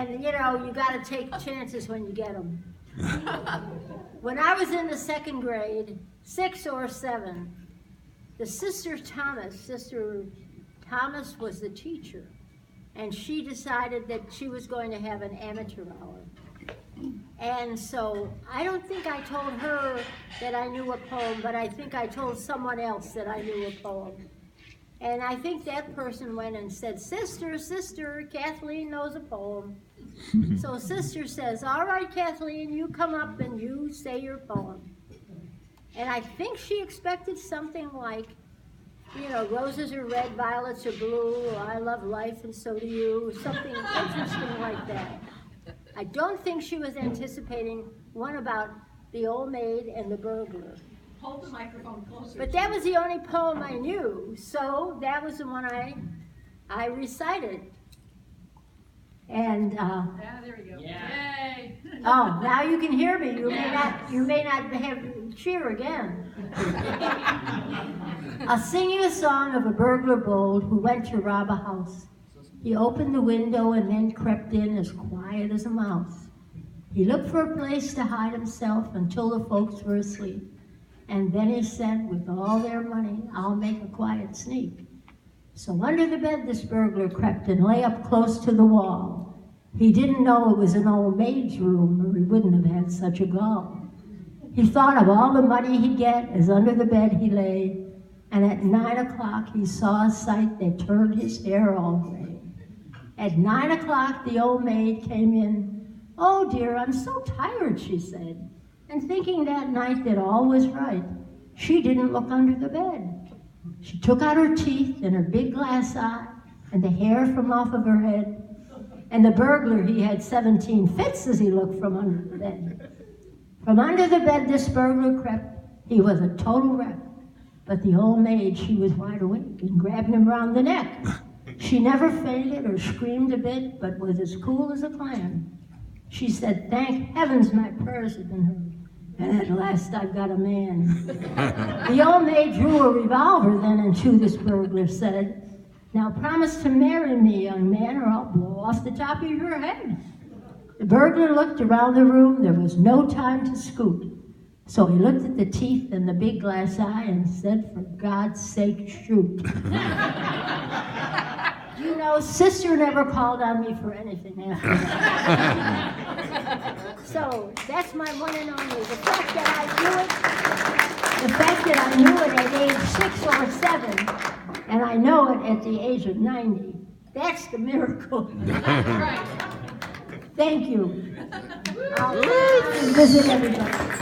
And, you know, you got to take chances when you get them. When I was in the second grade, 6 or 7, the Sister Thomas was the teacher. And she decided that she was going to have an amateur hour. And so I don't think I told her that I knew a poem, but I think I told someone else that I knew a poem. And I think that person went and said, Sister, Kathleen knows a poem. So Sister says, all right, Kathleen, you come up and you say your poem. And I think she expected something like, you know, roses are red, violets are blue, I love life and so do you, something interesting like that. I don't think she was anticipating one about the old maid and the burglar. Hold the microphone closer. But that was the only poem I knew, so that was the one I recited. And yeah, there we go. Yeah. Yay! Oh, now you can hear me. You may not have cheer again. I'll sing you a song of a burglar bold who went to rob a house. He opened the window and then crept in as quiet as a mouse. He looked for a place to hide himself until the folks were asleep. And then he said, with all their money, I'll make a quiet sneak. So under the bed this burglar crept and lay up close to the wall. He didn't know it was an old maid's room, or he wouldn't have had such a gall. He thought of all the money he'd get as under the bed he lay, and at 9 o'clock he saw a sight that turned his hair all gray. At 9 o'clock the old maid came in. Oh dear, I'm so tired, she said. And thinking that night that all was right, she didn't look under the bed. She took out her teeth and her big glass eye and the hair from off of her head. And the burglar, he had 17 fits as he looked from under the bed. From under the bed this burglar crept. He was a total wreck. But the old maid, she was wide awake and grabbed him round the neck. She never fainted or screamed a bit, but was as cool as a clam. She said, thank heavens my prayers have been heard. And at last I've got a man. The old maid drew a revolver then and to this burglar said, now promise to marry me, young man, or I'll blow off the top of your head. The burglar looked around the room. There was no time to scoot. So he looked at the teeth and the big glass eye and said, for God's sake, shoot. You know, Sister never called on me for anything after that. So that's my one and only. The fact that I knew it at age 6 or 7, and I know it at the age of 90, that's the miracle. Right. Thank you. I'll visit everybody.